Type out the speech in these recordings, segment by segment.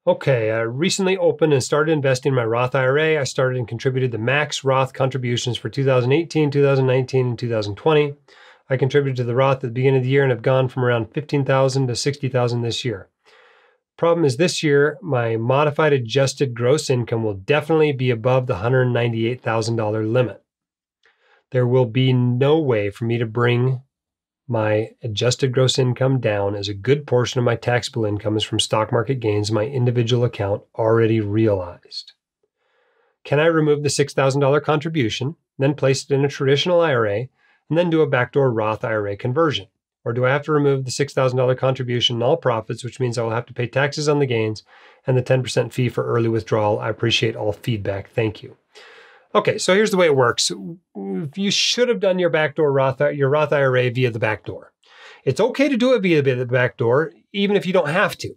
Okay, I recently opened and started investing in my Roth IRA. I started and contributed the max Roth contributions for 2018, 2019, and 2020. I contributed to the Roth at the beginning of the year and have gone from around 15,000 to 60,000 this year. Problem is this year, my modified adjusted gross income will definitely be above the $198,000 limit. There will be no way for me to bring my adjusted gross income down, as a good portion of my taxable income is from stock market gains my individual account already realized. Can I remove the $6,000 contribution, then place it in a traditional IRA, and then do a backdoor Roth IRA conversion? Or do I have to remove the $6,000 contribution and all profits, which means I will have to pay taxes on the gains and the 10% fee for early withdrawal? I appreciate all feedback. Thank you. Okay, so here's the way it works. You should have done your Roth IRA via the backdoor. It's okay to do it via the backdoor, even if you don't have to.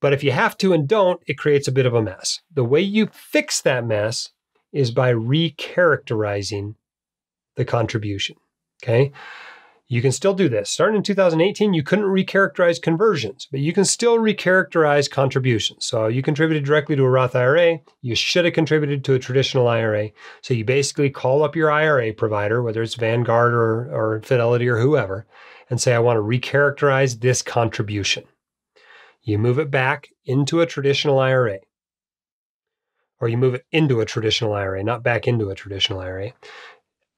But if you have to and don't, it creates a bit of a mess. The way you fix that mess is by recharacterizing the contribution, okay? You can still do this. Starting in 2018, you couldn't recharacterize conversions, but you can still recharacterize contributions. So you contributed directly to a Roth IRA. You should have contributed to a traditional IRA. So you basically call up your IRA provider, whether it's Vanguard or Fidelity or whoever, and say, I want to recharacterize this contribution. You move it back into a traditional IRA. Or you move it into a traditional IRA, not back into a traditional IRA.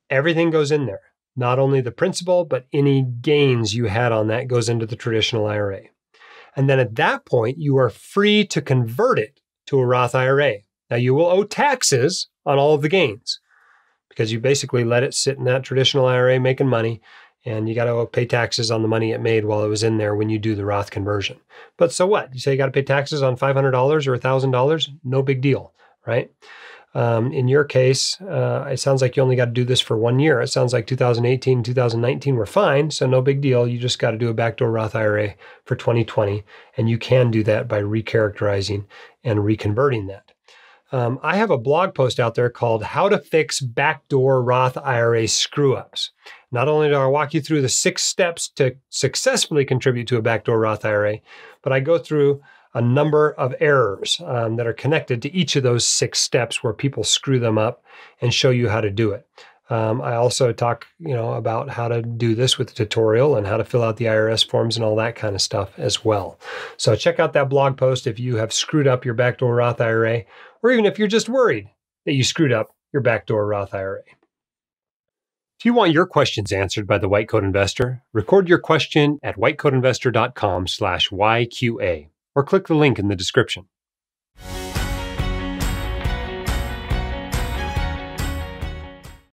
Everything goes in there. Not only the principal, but any gains you had on that goes into the traditional IRA. And then at that point, you are free to convert it to a Roth IRA. Now, you will owe taxes on all of the gains because you basically let it sit in that traditional IRA making money, and you got to pay taxes on the money it made while it was in there when you do the Roth conversion. But so what? You say you got to pay taxes on $500 or $1,000? No big deal, right? In your case, it sounds like you only got to do this for 1 year. It sounds like 2018, 2019 were fine, so no big deal. You just got to do a backdoor Roth IRA for 2020, and you can do that by recharacterizing and reconverting that. I have a blog post out there called How to Fix Backdoor Roth IRA Screw-Ups. Not only do I walk you through the 6 steps to successfully contribute to a backdoor Roth IRA, but I go through a number of errors that are connected to each of those 6 steps where people screw them up and show you how to do it. I also talk, about how to do this with the tutorial and how to fill out the IRS forms and all that kind of stuff as well. So check out that blog post if you have screwed up your backdoor Roth IRA, or even if you're just worried that you screwed up your backdoor Roth IRA. If you want your questions answered by the White Coat Investor, record your question at whitecoatinvestor.com/YQA. or click the link in the description.